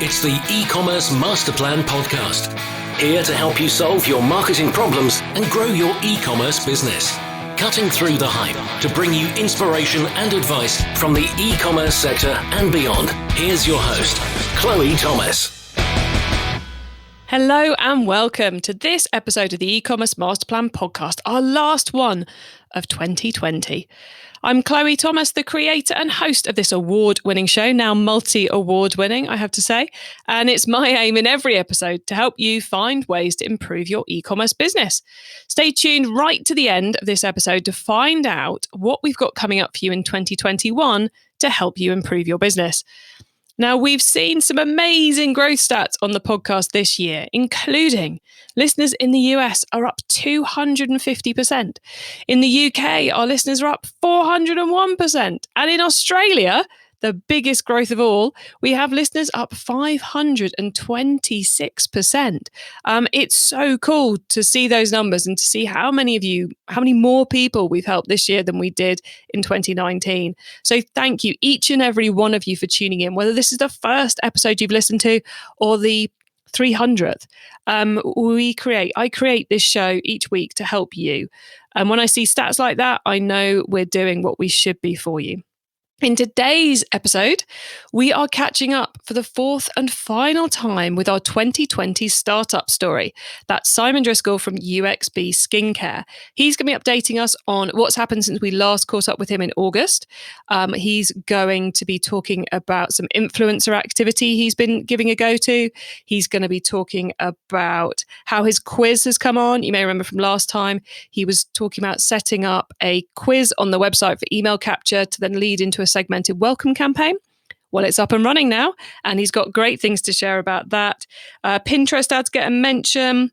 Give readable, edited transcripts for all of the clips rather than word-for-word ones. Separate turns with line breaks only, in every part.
It's the e-commerce master plan podcast. Here to help you solve your marketing problems and grow your e-commerce business. Cutting through the hype to bring you inspiration and advice from the e-commerce sector and beyond. Here's your host, Chloe Thomas.
Hello and welcome to this episode of the e-commerce master plan podcast, our last one of 2020. I'm Chloe Thomas, the creator and host of this award-winning show, now multi-award winning, I have to say. And it's my aim in every episode to help you find ways to improve your e-commerce business. Stay tuned right to the end of this episode to find out what we've got coming up for you in 2021 to help you improve your business. Now, we've seen some amazing growth stats on the podcast this year, including listeners in the US are up 250%. In the UK, our listeners are up 401%. And in Australia, the biggest growth of all, we have listeners up 526%. It's so cool to see those numbers and to see how many more people we've helped this year than we did in 2019. So thank you, each and every one of you, for tuning in, whether this is the first episode you've listened to or the 300th. I create this show each week to help you. And when I see stats like that, I know we're doing what we should be for you. In today's episode, we are catching up for the fourth and final time with our 2020 startup story. That's Simon Driscoll from UXB Skincare. He's going to be updating us on what's happened since we last caught up with him in August. He's going to be talking about some influencer activity he's been giving a go to. He's going to be talking about how his quiz has come on. You may remember from last time, he was talking about setting up a quiz on the website for email capture to then lead into a segmented welcome campaign. Well, it's up and running now, and he's got great things to share about that. Pinterest ads get a mention.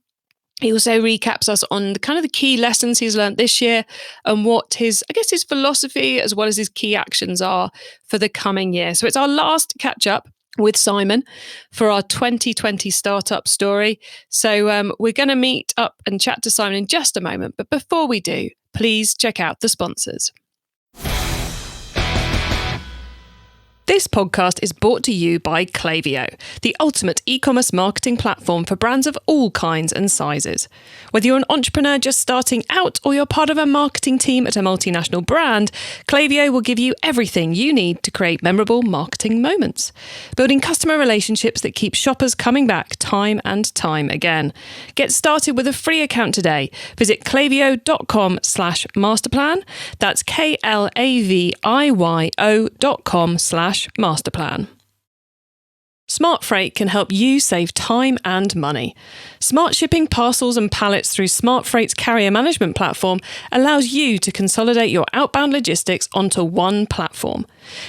He also recaps us on the key lessons he's learned this year and what his philosophy as well as his key actions are for the coming year. So it's our last catch up with Simon for our 2020 startup story. So we're going to meet up and chat to Simon in just a moment. But before we do, please check out the sponsors. This podcast is brought to you by Klaviyo, the ultimate e-commerce marketing platform for brands of all kinds and sizes. Whether you're an entrepreneur just starting out or you're part of a marketing team at a multinational brand, Klaviyo will give you everything you need to create memorable marketing moments, building customer relationships that keep shoppers coming back time and time again. Get started with a free account today. Visit klaviyo.com/masterplan. That's KLAVIYO.com/masterplan. Smart Freight can help you save time and money. Smart shipping parcels and pallets through Smart Freight's carrier management platform allows you to consolidate your outbound logistics onto one platform.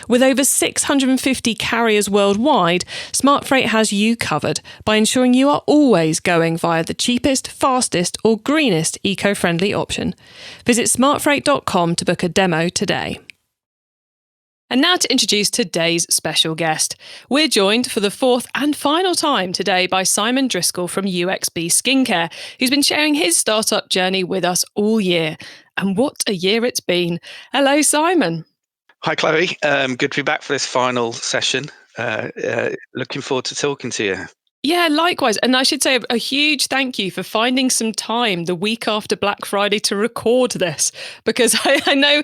With over 650 carriers worldwide, Smart Freight has you covered by ensuring you are always going via the cheapest, fastest, or greenest eco-friendly option. Visit smartfreight.com to book a demo today. And now to introduce today's special guest. We're joined for the fourth and final time today by Simon Driscoll from UXB Skincare, who's been sharing his startup journey with us all year. And what a year it's been. Hello, Simon.
Hi, Chloe. Good to be back for this final session. Looking forward to talking to you.
Yeah, likewise. And I should say a huge thank you for finding some time the week after Black Friday to record this, because I know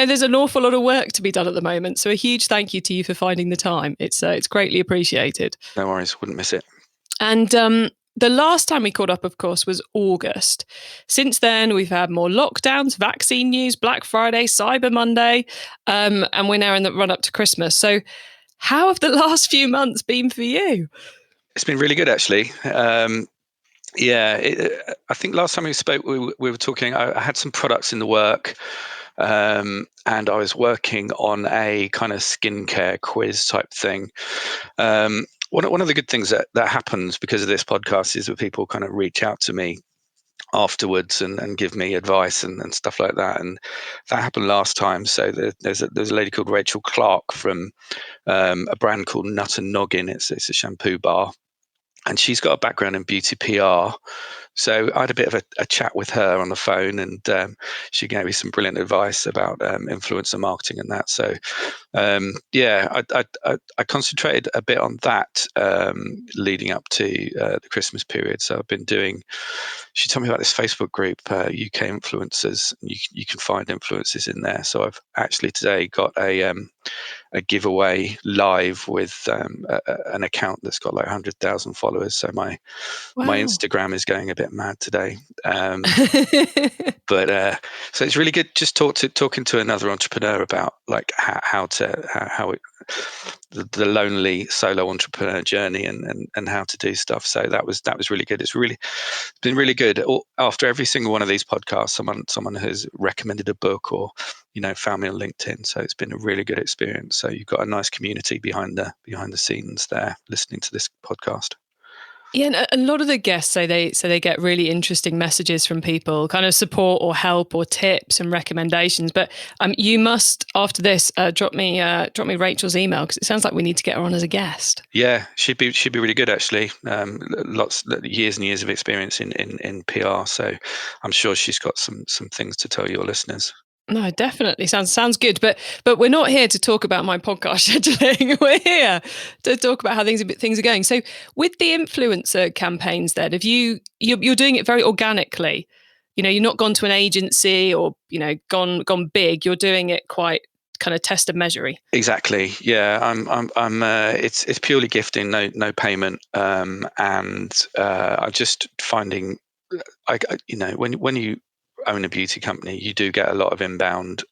there's an awful lot of work to be done at the moment. So a huge thank you to you for finding the time. It's greatly appreciated.
No worries. Wouldn't miss it. And
the last time we caught up, of course, was August. Since then, we've had more lockdowns, vaccine news, Black Friday, Cyber Monday, and we're now in the run up to Christmas. So how have the last few months been for you?
It's been really good, actually. I think last time we spoke, we were talking, I had some products in the work, and I was working on a kind of skincare quiz type thing. One of the good things that happens because of this podcast is that people kind of reach out to me afterwards and give me advice and stuff like that. And that happened last time. So there's a lady called Rachel Clark from a brand called Nut and Noggin. It's a shampoo bar. and she's got a background in beauty PR. So I had a bit of a chat with her on the phone, and she gave me some brilliant advice about influencer marketing and that. So I concentrated a bit on that leading up to the Christmas period. So I've been doing. She told me about this Facebook group, UK influencers. You can find influencers in there. So I've actually today got a giveaway live with an account that's got like 100,000 followers. So my Instagram is going a bit mad today. But so it's really good just talking to another entrepreneur about like how the lonely solo entrepreneur journey and how to do stuff. So that was really good. It's been really good. After every single one of these podcasts, someone has recommended a book or found me on LinkedIn. So it's been a really good experience. So you've got a nice community behind the scenes there listening to this podcast.
Yeah, and a lot of the guests say they get really interesting messages from people, kind of support or help or tips and recommendations. But you must, after this, drop me Rachel's email, because it sounds like we need to get her on as a guest.
Yeah, she'd be really good actually. Years and years of experience in PR, so I'm sure she's got some things to tell your listeners.
No, definitely sounds good. But we're not here to talk about my podcast scheduling. We're here to talk about how things are going. So with the influencer campaigns, then, have you're doing it very organically. You're not gone to an agency or gone big. You're doing it quite kind of test and measury.
Exactly. Yeah, I'm. It's purely gifting, no payment, and I'm just finding, when you own a beauty company, you do get a lot of inbound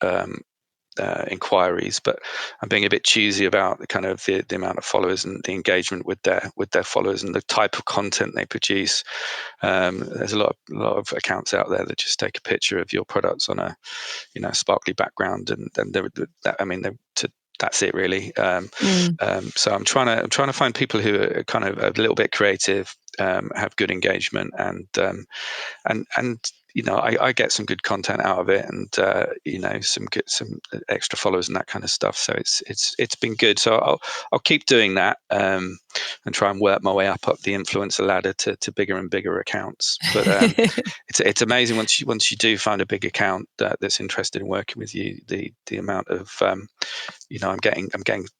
inquiries, but I'm being a bit choosy about the kind of the amount of followers and the engagement with their followers and the type of content they produce. There's a lot of accounts out there that just take a picture of your products on a sparkly background, and then that's it really. So I'm trying to find people who are kind of a little bit creative, have good engagement, and I get some good content out of it, and some extra followers and that kind of stuff. So it's been good. So I'll keep doing that, and try and work my way up the influencer ladder to bigger and bigger accounts. But it's amazing once you do find a big account that's interested in working with you, the amount of I'm getting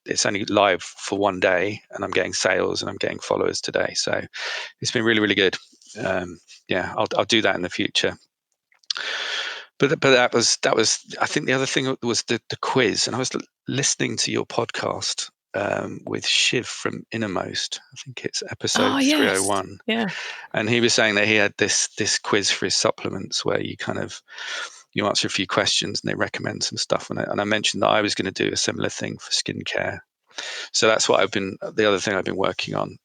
it's only live for one day, and I'm getting sales and I'm getting followers today. So it's been really, really good. I'll do that in the future. But that was I think the other thing was the quiz, and I was listening to your podcast with Shiv from Innermost. I think it's episode 301.
Yeah.
And he was saying that he had this quiz for his supplements where you answer a few questions and they recommend some stuff on it. And I mentioned that I was going to do a similar thing for skincare. So that's what the other thing I've been working on.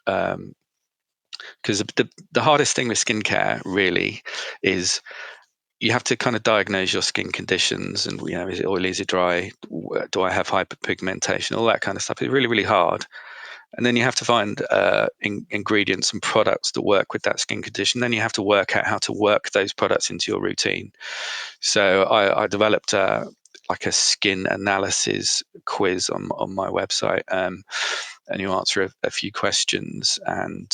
Because the hardest thing with skincare really is you have to kind of diagnose your skin conditions, and is it oily, is it dry, do I have hyperpigmentation, all that kind of stuff. It's really, really hard. And then you have to find ingredients and products that work with that skin condition. Then you have to work out how to work those products into your routine. So I developed like a skin analysis quiz on my website, and you answer a few questions, and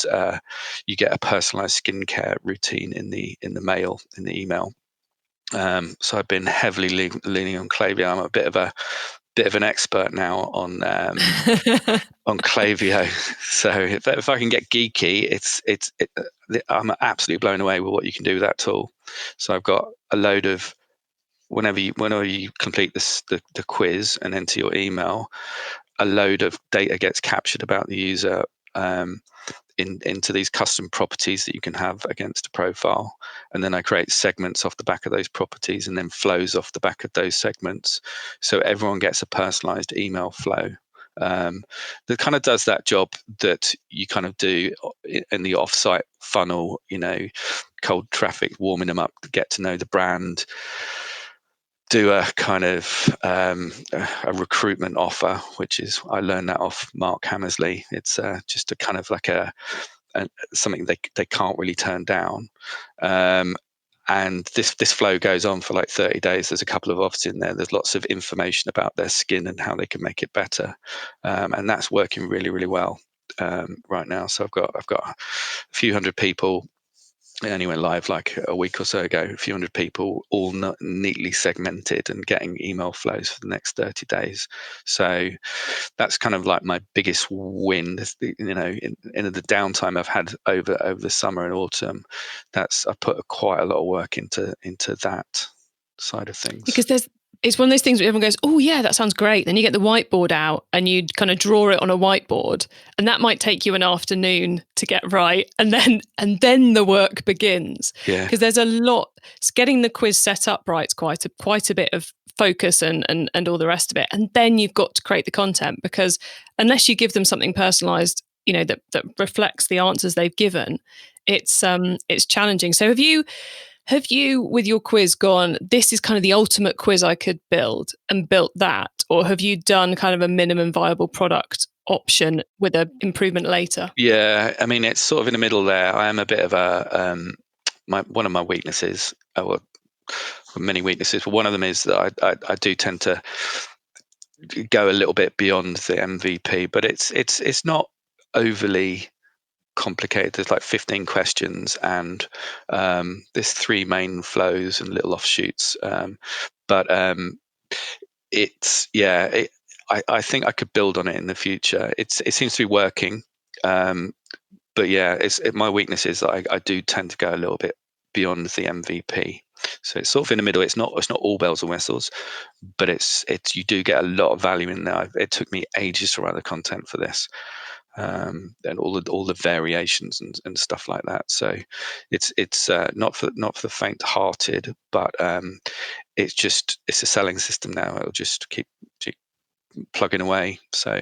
you get a personalized skincare routine in the email. So I've been heavily leaning on Klaviyo. I'm a bit of an expert now on Klaviyo. So if I can get geeky, I'm absolutely blown away with what you can do with that tool. So I've got a load of whenever you complete the quiz and enter your email, a load of data gets captured about the user into these custom properties that you can have against a profile. And then I create segments off the back of those properties and then flows off the back of those segments. So everyone gets a personalized email flow that kind of does that job that you kind of do in the offsite funnel, cold traffic, warming them up to get to know the brand, do a kind of a recruitment offer, which is, I learned that off Mark Hammersley. It's just a kind of like something they can't really turn down. And this flow goes on for like 30 days. There's a couple of offers in there. There's lots of information about their skin and how they can make it better. And that's working really, really well. right now. So I've got a few hundred people. It only went live like a week or so ago. A few hundred people, all neatly segmented, and getting email flows for the next 30 days. So that's kind of like my biggest win. You know, in the downtime I've had over the summer and autumn, I put quite a lot of work into that side of things.
Because it's one of those things where everyone goes, oh yeah, that sounds great. Then you get the whiteboard out and you kind of draw it on a whiteboard, and that might take you an afternoon to get right. And then the work begins.
Yeah.
Because there's a lot, getting the quiz set up right is quite a bit of focus and all the rest of it. And then you've got to create the content, because unless you give them something personalized, you know, that reflects the answers they've given, it's challenging. So have you, with your quiz, gone, this is kind of the ultimate quiz I could build, and built that? Or have you done kind of a minimum viable product option with an improvement later?
Yeah, I mean, it's sort of in the middle there. I am a bit of a, one of my weaknesses, well, many weaknesses, but one of them is that I do tend to go a little bit beyond the MVP, but it's not overly complicated. There's like 15 questions, and there's 3 main flows and little offshoots. I think I could build on it in the future. It seems to be working, but yeah, my weakness is that I do tend to go a little bit beyond the MVP. So it's sort of in the middle. It's not all bells and whistles, but it's you do get a lot of value in there. It took me ages to write the content for this. And all the variations and stuff like that. So it's not for the faint-hearted, but it's a selling system now. It'll just keep plugging away. So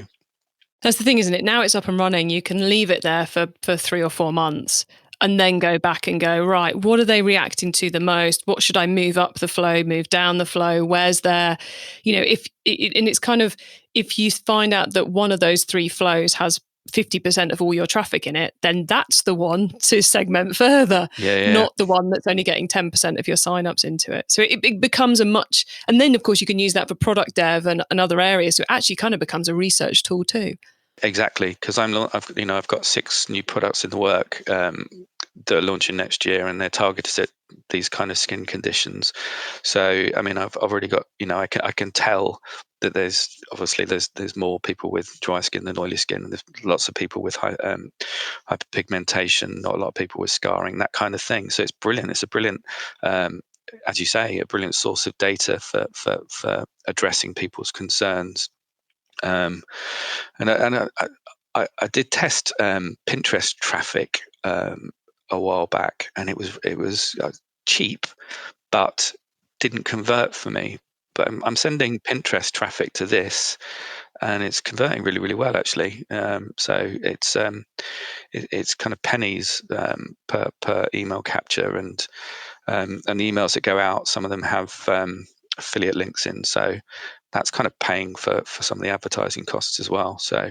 that's the thing, isn't it? Now it's up and running. You can leave it there for 3 or 4 months, and then go back and go, right, what are they reacting to the most? What should I move up the flow, move down the flow? Where's there, and it's kind of, if you find out that one of those 3 flows has 50% of all your traffic in it, then that's the one to segment further, not the one that's only getting 10% of your signups into it. So it becomes and then of course you can use that for product dev and other areas. So it actually kind of becomes a research tool too.
Exactly, because I've got 6 new products in the work that are launching next year, and they're targeted at these kind of skin conditions. So I mean, I've already got, I can tell that there's more people with dry skin than oily skin. There's lots of people with hyperpigmentation, not a lot of people with scarring, that kind of thing. So it's brilliant. It's a brilliant, as you say, a brilliant source of data for addressing people's concerns. And I did test Pinterest traffic a while back, and it was cheap, but didn't convert for me. But I'm sending Pinterest traffic to this, and it's converting really, really well, actually. So it's kind of pennies per email capture, and the emails that go out, some of them have affiliate links in, so that's kind of paying for some of the advertising costs as well. So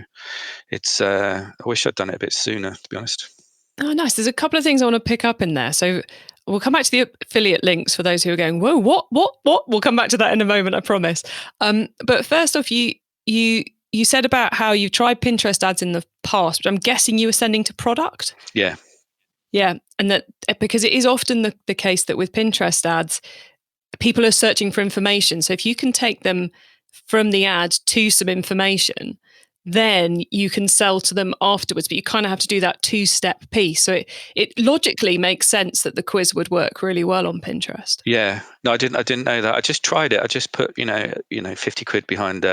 it's I wish I'd done it a bit sooner, to be honest.
Oh, nice. There's a couple of things I want to pick up in there. So we'll come back to the affiliate links for those who are going, whoa, what? We'll come back to that in a moment, I promise. But first off, you said about how you tried Pinterest ads in the past, but I'm guessing you were sending to product?
Yeah.
Yeah. And that, because it is often the case that with Pinterest ads, people are searching for information. So if you can take them from the ad to some information, then you can sell to them afterwards. But you kind of have to do that 2-step piece. So it logically makes sense that the quiz would work really well on Pinterest.
Yeah, no, I didn't know that. I just tried it. I just put 50 quid behind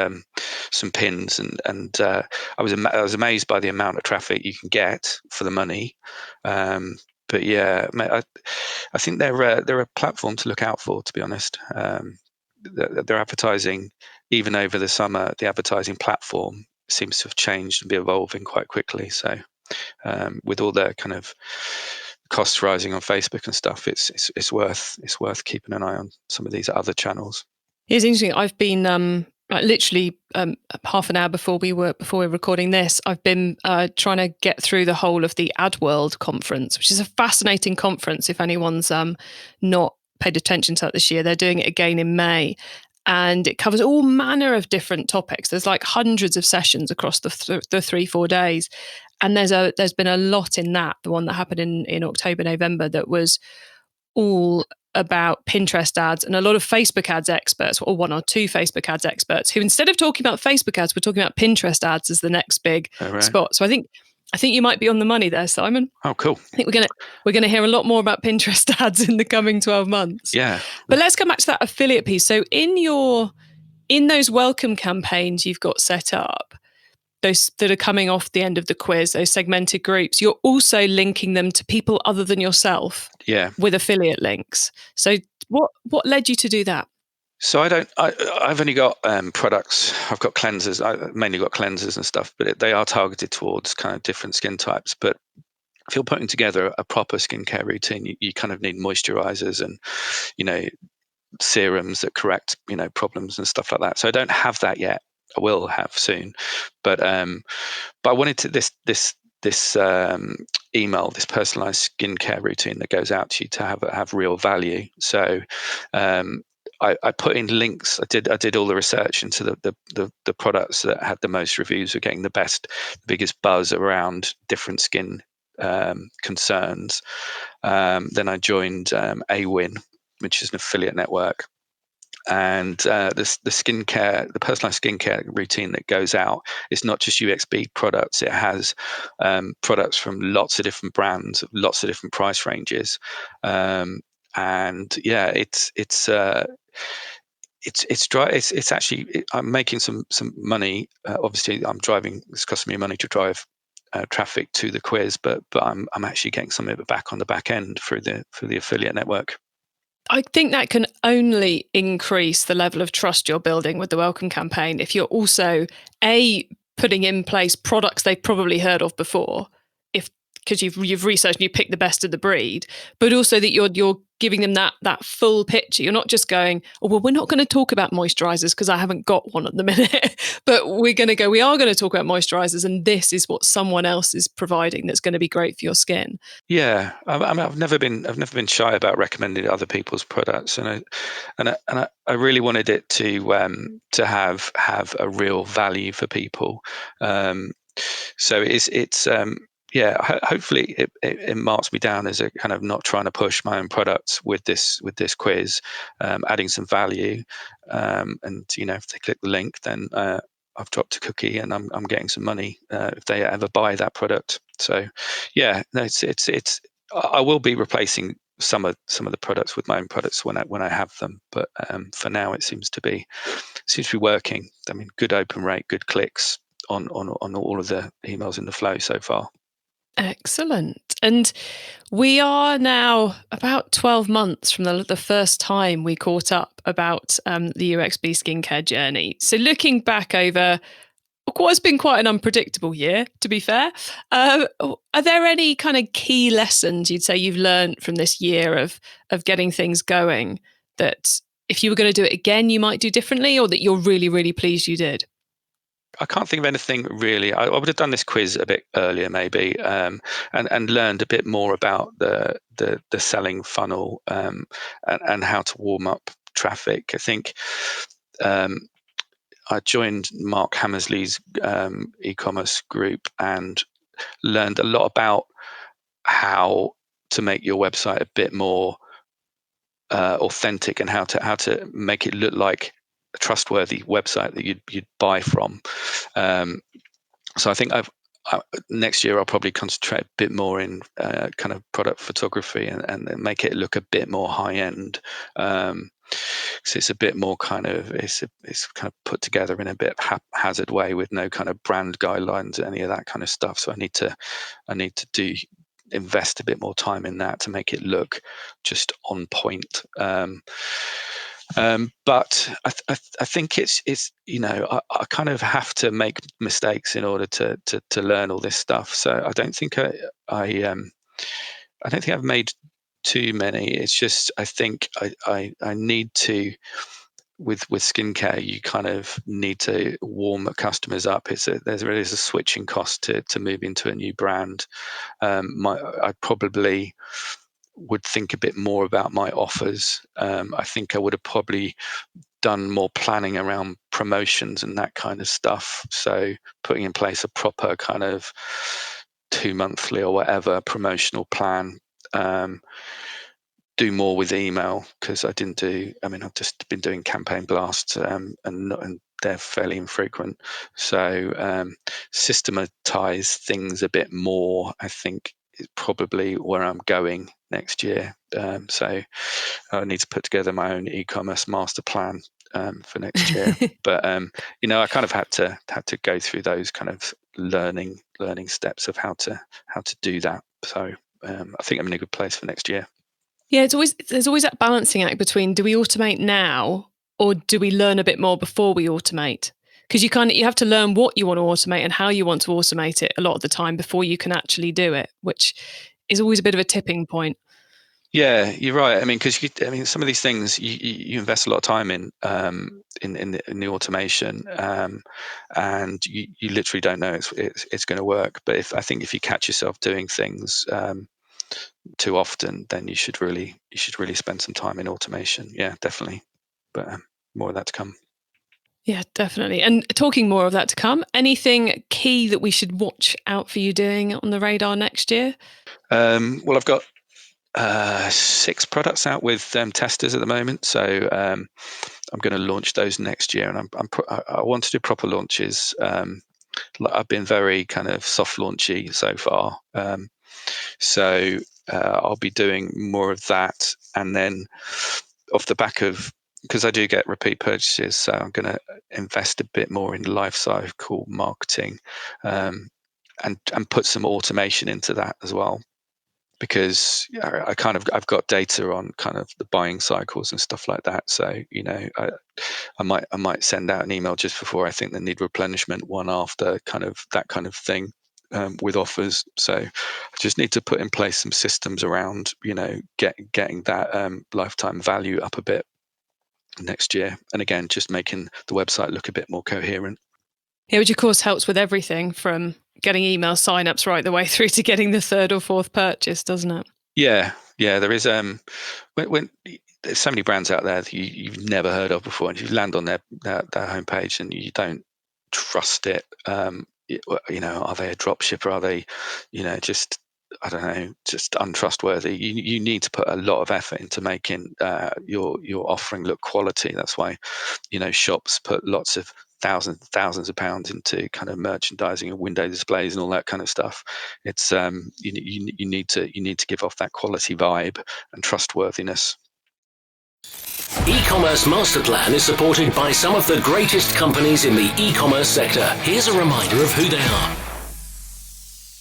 some pins, and I was amazed by the amount of traffic you can get for the money. But yeah, I think they're a platform to look out for, to be honest. They're advertising, even over the summer. The advertising platform seems to have changed and be evolving quite quickly. So with all the kind of costs rising on Facebook and stuff, it's worth keeping an eye on some of these other channels.
It's interesting. I've been literally half an hour before we're recording this, I've been trying to get through the whole of the AdWorld conference, which is a fascinating conference. If anyone's not paid attention to that this year, they're doing it again in May. And it covers all manner of different topics. There's like hundreds of sessions across the 3-4 days. And there's been a lot in that, the one that happened in October, November, that was all about Pinterest ads, and a lot of Facebook ads experts, or one or two Facebook ads experts, who instead of talking about Facebook ads, were talking about Pinterest ads as the next big spot. So I think you might be on the money there, Simon.
Oh, cool.
I think we're gonna hear a lot more about Pinterest ads in the coming 12 months.
Yeah.
But let's come back to that affiliate piece. So in those welcome campaigns you've got set up, those that are coming off the end of the quiz, those segmented groups, you're also linking them to people other than yourself, with affiliate links. So what led you to do that?
So I've only got products. I've got cleansers. I've mainly got cleansers and stuff, but they are targeted towards kind of different skin types. But if you're putting together a proper skincare routine, you kind of need moisturizers and, serums that correct, problems and stuff like that. So I don't have that yet. I will have soon, but I wanted to this email, this personalized skincare routine that goes out to you to have real value. So I put in links. I did all the research into the products that had the most reviews, were getting the biggest buzz around different skin concerns. Then I joined AWIN, which is an affiliate network. And the personalized skincare routine that goes out, it's not just UXB products. It has products from lots of different brands, lots of different price ranges, and yeah, it's dry. It's actually, I'm making some money. Obviously, I'm driving. It's costing me money to drive traffic to the quiz, but I'm actually getting some of it back on the back end through the affiliate network.
I think that can only increase the level of trust you're building with the welcome campaign if you're also putting in place products they've probably heard of before, because you've researched and you picked the best of the breed, but also that you're giving them that full picture. You're not just going, oh, well, we're not going to talk about moisturizers because I haven't got one at the minute, but we are going to talk about moisturizers, and this is what someone else is providing that's going to be great for your skin.
Yeah, I've never been shy about recommending other people's products, and I really wanted it to have a real value for people. So it's hopefully it marks me down as a kind of not trying to push my own products with this quiz, adding some value, and if they click the link, then I've dropped a cookie and I'm getting some money if they ever buy that product. So yeah, no, it's I will be replacing some of the products with my own products when I have them, but for now it seems to be working. I mean, good open rate, good clicks on all of the emails in the flow so far.
Excellent. And we are now about 12 months from the first time we caught up about the UXB skincare journey. So looking back over what's been quite an unpredictable year, to be fair, are there any kind of key lessons you'd say you've learned from this year of getting things going that if you were going to do it again, you might do differently, or that you're really, really pleased you did?
I can't think of anything really. I would have done this quiz a bit earlier, maybe, and learned a bit more about the selling funnel, and how to warm up traffic. I think I joined Mark Hammersley's e-commerce group and learned a lot about how to make your website a bit more authentic, and how to make it look like a trustworthy website that you'd buy from. So I think next year I'll probably concentrate a bit more in kind of product photography and make it look a bit more high end. So it's a bit more kind of it's kind of put together in a bit haphazard way with no kind of brand guidelines, any of that kind of stuff. So I need to invest a bit more time in that to make it look just on point. But I think it's I kind of have to make mistakes in order to learn all this stuff. So I don't think I don't think I've made too many. It's just I think I need to. With skincare, you kind of need to warm customers up. There is a switching cost to move into a new brand. I probably would think a bit more about my offers. I think I would have probably done more planning around promotions and that kind of stuff. So putting in place a proper kind of 2-monthly or whatever promotional plan. Do more with email, because I've just been doing campaign blasts, and they're fairly infrequent. So systematize things a bit more, I think, is probably where I'm going next year. So I need to put together my own e-commerce master plan for next year. But I kind of had to go through those kind of learning steps of how to do that. So I think I'm in a good place for next year.
Yeah, there's always that balancing act between, do we automate now or do we learn a bit more before we automate? Because you have to learn what you want to automate and how you want to automate it a lot of the time before you can actually do it, which is always a bit of a tipping point.
Yeah, you're right. I mean, because some of these things you invest a lot of time in the automation, and you literally don't know it's going to work. But if you catch yourself doing things too often, then you should really spend some time in automation. Yeah, definitely. But more of that to come.
Yeah, definitely. And talking more of that to come, anything key that we should watch out for you doing on the radar next year?
Well, I've got 6 products out with testers at the moment, so I'm going to launch those next year, and I want to do proper launches. I've been very kind of soft launchy so far, so I'll be doing more of that, and then off the back of, because I do get repeat purchases, so I'm going to invest a bit more in life cycle marketing, and put some automation into that as well, because I've got data on kind of the buying cycles and stuff like that. So I might send out an email just before I think they need replenishment, one after, kind of that kind of thing, with offers. So I just need to put in place some systems around getting that lifetime value up a bit next year, and again, just making the website look a bit more coherent.
Yeah, which of course helps with everything from getting email signups right the way through to getting the 3rd or 4th purchase, doesn't it?
Yeah, there is when there's so many brands out there that you've never heard of before, and you land on their homepage and you don't trust it. Are they a drop shipper? Are they, just, I don't know, just untrustworthy? You need to put a lot of effort into making your offering look quality. That's why shops put lots of thousands of pounds into kind of merchandising and window displays and all that kind of stuff. It's you need to give off that quality vibe and trustworthiness.
E-commerce Master Plan is supported by some of the greatest companies in the e-commerce sector. Here's a reminder of who they are.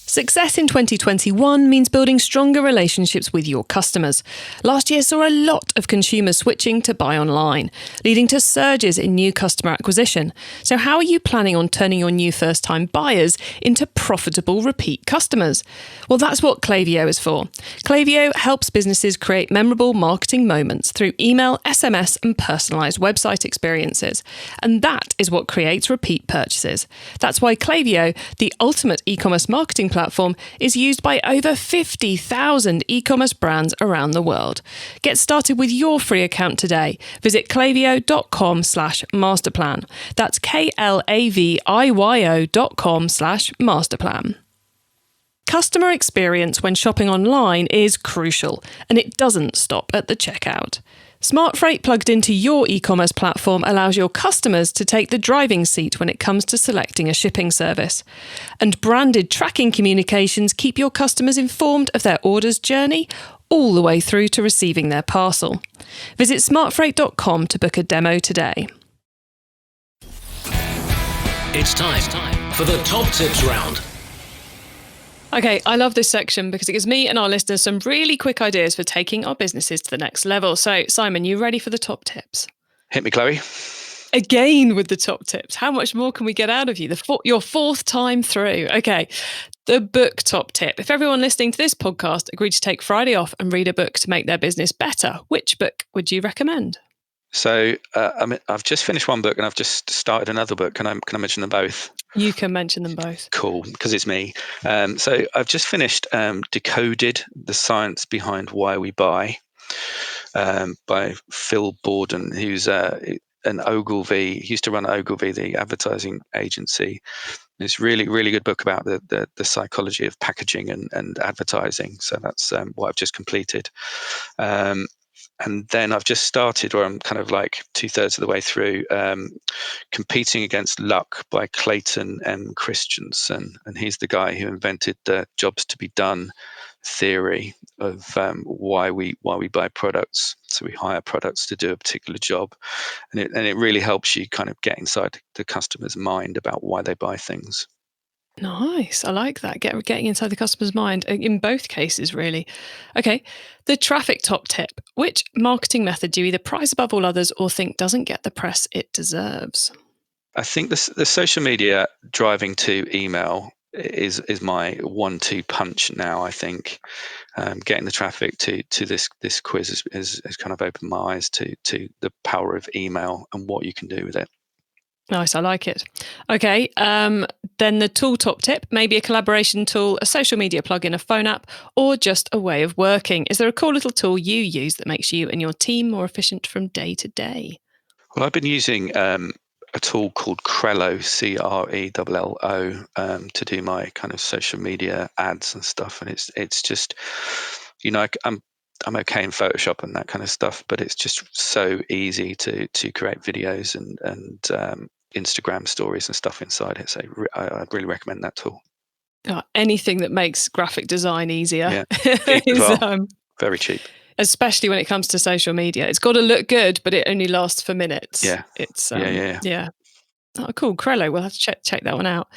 Success in 2021 means building stronger relationships with your customers. Last year saw a lot of consumers switching to buy online, leading to surges in new customer acquisition. So how are you planning on turning your new first-time buyers into profitable repeat customers? Well, that's what Klaviyo is for. Klaviyo helps businesses create memorable marketing moments through email, SMS, and personalised website experiences. And that is what creates repeat purchases. That's why Klaviyo, the ultimate e-commerce marketing platform, is used by over 50,000 e-commerce brands around the world. Get started with your free account today. Visit klaviyo.com/masterplan. That's klaviyo.com/masterplan. Customer experience when shopping online is crucial, and it doesn't stop at the checkout. Smart Freight plugged into your e-commerce platform allows your customers to take the driving seat when it comes to selecting a shipping service. And branded tracking communications keep your customers informed of their order's journey all the way through to receiving their parcel. Visit smartfreight.com to book a demo today.
It's time for the top tips round.
Okay, I love this section because it gives me and our listeners some really quick ideas for taking our businesses to the next level. So, Simon, you ready for the top tips?
Hit me, Chloe.
Again with the top tips. How much more can we get out of you? Your 4th time through. Okay, the book top tip. If everyone listening to this podcast agreed to take Friday off and read a book to make their business better, which book would you recommend?
So I've just finished one book and I've just started another book. Can I mention them both?
You can mention them both.
Cool, because it's me. So I've just finished Decoded: The Science Behind Why We Buy, by Phil Borden, who's an Ogilvy. He used to run Ogilvy, the advertising agency. It's really, really good book about the psychology of packaging and advertising. So that's what I've just completed. And then I've just started, or I'm kind of like 2/3 of the way through, Competing Against Luck by Clayton M. Christensen. And he's the guy who invented the jobs to be done theory of why we buy products. So we hire products to do a particular job. And it really helps you kind of get inside the customer's mind about why they buy things.
Nice. I like that. Getting inside the customer's mind in both cases, really. Okay. The traffic top tip. Which marketing method do you either prize above all others or think doesn't get the press it deserves?
I think the social media driving to email is my 1-2 punch now. I think getting the traffic to this quiz has kind of opened my eyes to the power of email and what you can do with it.
Nice, I like it. Okay, then the tool top tip, maybe a collaboration tool, a social media plugin, a phone app, or just a way of working. Is there a cool little tool you use that makes you and your team more efficient from day to day?
Well, I've been using a tool called Crello, Crello, to do my kind of social media ads and stuff, and it's just, I'm okay in Photoshop and that kind of stuff, but it's just so easy to create videos and Instagram stories and stuff inside it. So I'd really recommend that tool.
Oh, anything that makes graphic design easier
Yeah, cheap as
is,
well. Very cheap.
especially when it comes to social media. It's got to look good, but it only lasts for minutes.
Yeah.
It's
Yeah.
Oh, cool. Crello. We'll have to check that one out.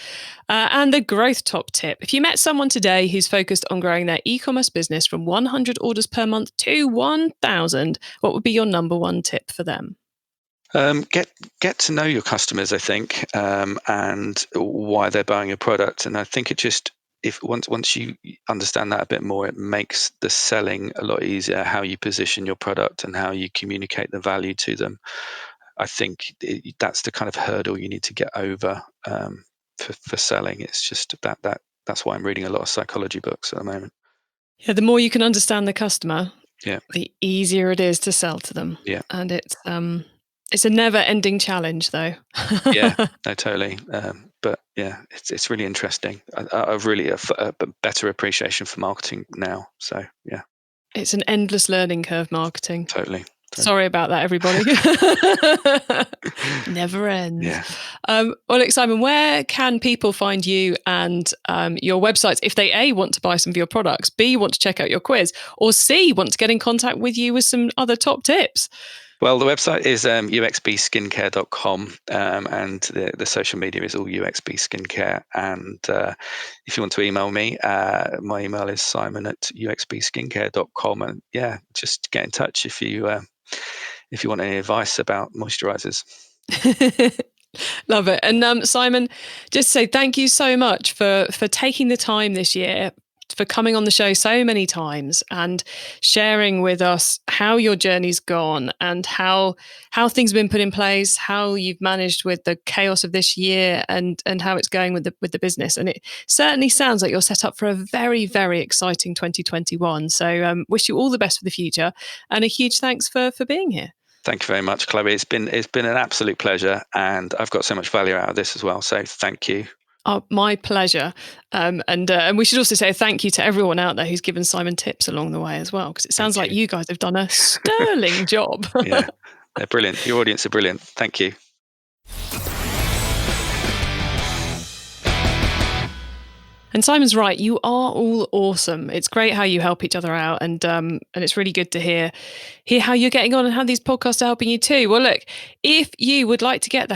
And the growth top tip. If you met someone today who's focused on growing their e-commerce business from 100 orders per month to 1,000, what would be your number one tip for them?
Get to know your customers, I think, and why they're buying your product. And I think if once you understand that a bit more, it makes the selling a lot easier. How you position your product and how you communicate the value to them. I think that's the kind of hurdle you need to get over for selling. It's just that's why I'm reading a lot of psychology books at the moment.
Yeah, the more you can understand the customer,
Yeah,
the easier it is to sell to them.
yeah,
And it's a never-ending challenge, though.
yeah. No, totally. But yeah, it's really interesting. I've really a better appreciation for marketing now. So yeah,
It's an endless learning curve, marketing.
totally.
Sorry about that, everybody. Never ends.
Yeah.
Well, look, Simon, where can people find you and your websites if they A, want to buy some of your products, B, want to check out your quiz, or C, want to get in contact with you with some other top tips?
Well, the website is uxbskincare.com, and the social media is all UXB Skincare. And if you want to email me, my email is simon@uxbskincare.com. And yeah, just get in touch if you want any advice about moisturizers.
Love it. And Simon, just say thank you so much for taking the time this year, for coming on the show so many times and sharing with us how your journey's gone and how things have been put in place, how you've managed with the chaos of this year and how it's going with the business. And it certainly sounds like you're set up for a very, very exciting 2021. So wish you all the best for the future and a huge thanks for being here.
Thank you very much, Chloe. It's been an absolute pleasure, and I've got so much value out of this as well. So thank you.
Oh, my pleasure. And we should also say thank you to everyone out there who's given Simon tips along the way as well, because it sounds like you guys have done a sterling job.
Yeah, they're brilliant. Your audience are brilliant. Thank you.
And Simon's right. You are all awesome. It's great how you help each other out, and it's really good to hear how you're getting on and how these podcasts are helping you too. Well, look, if you would like to get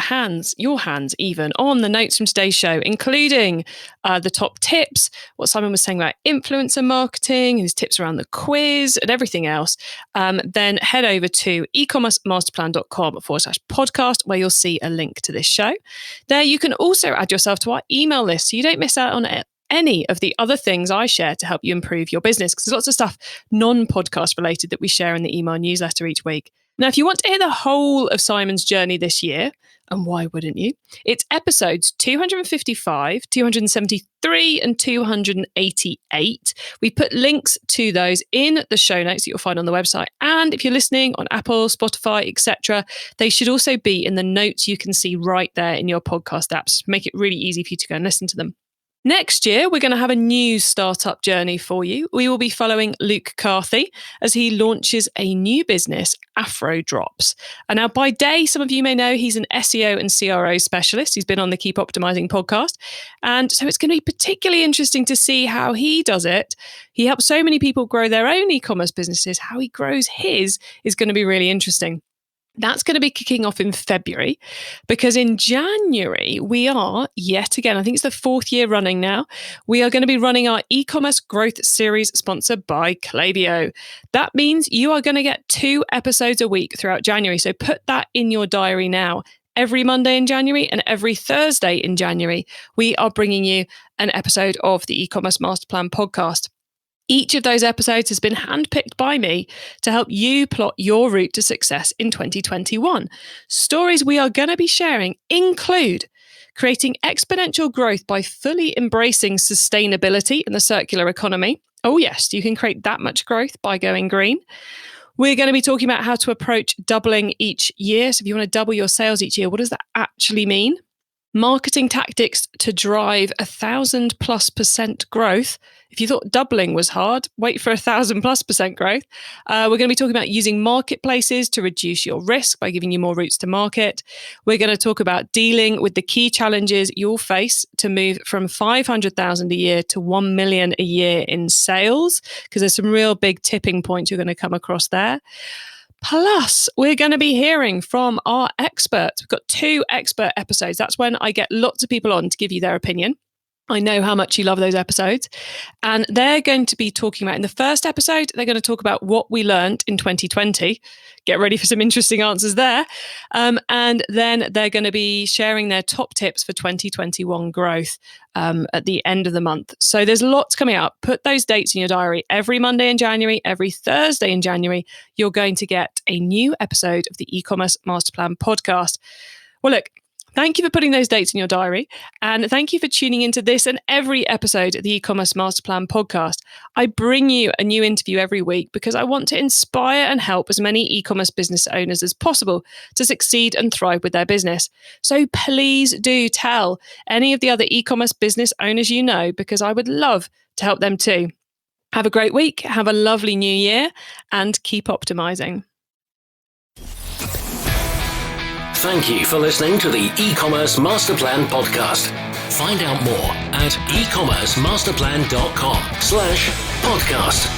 your hands even on the notes from today's show, including the top tips, what Simon was saying about influencer marketing, his tips around the quiz, and everything else, then head over to ecommercemasterplan.com/podcast, where you'll see a link to this show. There, you can also add yourself to our email list so you don't miss out on any of the other things I share to help you improve your business, because there's lots of stuff non-podcast related that we share in the email newsletter each week. Now, if you want to hear the whole of Simon's journey this year, and why wouldn't you? It's episodes 255, 273, and 288. We put links to those in the show notes that you'll find on the website. And if you're listening on Apple, Spotify, etc., they should also be in the notes you can see right there in your podcast apps. Make it really easy for you to go and listen to them. Next year, we're going to have a new startup journey for you. We will be following Luke Carthy as he launches a new business, Afro Drops. And now by day, some of you may know he's an SEO and CRO specialist. He's been on the Keep Optimizing podcast. And so it's going to be particularly interesting to see how he does it. He helps so many people grow their own e-commerce businesses. How he grows his is going to be really interesting. That's going to be kicking off in February, because in January, we are, yet again, I think it's the 4th year running now, we are going to be running our e-commerce growth series sponsored by Klaviyo. That means you are going to get 2 episodes a week throughout January. So put that in your diary now. Every Monday in January and every Thursday in January, we are bringing you an episode of the e-commerce master plan podcast. Each of those episodes has been handpicked by me to help you plot your route to success in 2021. Stories we are going to be sharing include creating exponential growth by fully embracing sustainability in the circular economy. Oh yes, you can create that much growth by going green. We're going to be talking about how to approach doubling each year. So if you want to double your sales each year, what does that actually mean? Marketing tactics to drive 1,000+% growth. If you thought doubling was hard, wait for 1,000+% growth. We're going to be talking about using marketplaces to reduce your risk by giving you more routes to market. We're going to talk about dealing with the key challenges you'll face to move from 500,000 a year to 1 million a year in sales, because there's some real big tipping points you're going to come across there. Plus, we're going to be hearing from our experts. We've got 2 expert episodes. That's when I get lots of people on to give you their opinion. I know how much you love those episodes. And they're going to be talking about, in the first episode, they're going to talk about what we learned in 2020. Get ready for some interesting answers there. And then they're going to be sharing their top tips for 2021 growth at the end of the month. So there's lots coming up. Put those dates in your diary. Every Monday in January, every Thursday in January, you're going to get a new episode of the e-commerce master plan podcast. Well, look, thank you for putting those dates in your diary. And thank you for tuning into this and every episode of the e-commerce master plan podcast. I bring you a new interview every week because I want to inspire and help as many e-commerce business owners as possible to succeed and thrive with their business. So please do tell any of the other e-commerce business owners you know, because I would love to help them too. Have a great week. Have a lovely new year and keep optimizing.
Thank you for listening to the e-commerce master plan podcast. Find out more at ecommercemasterplan.com/podcast.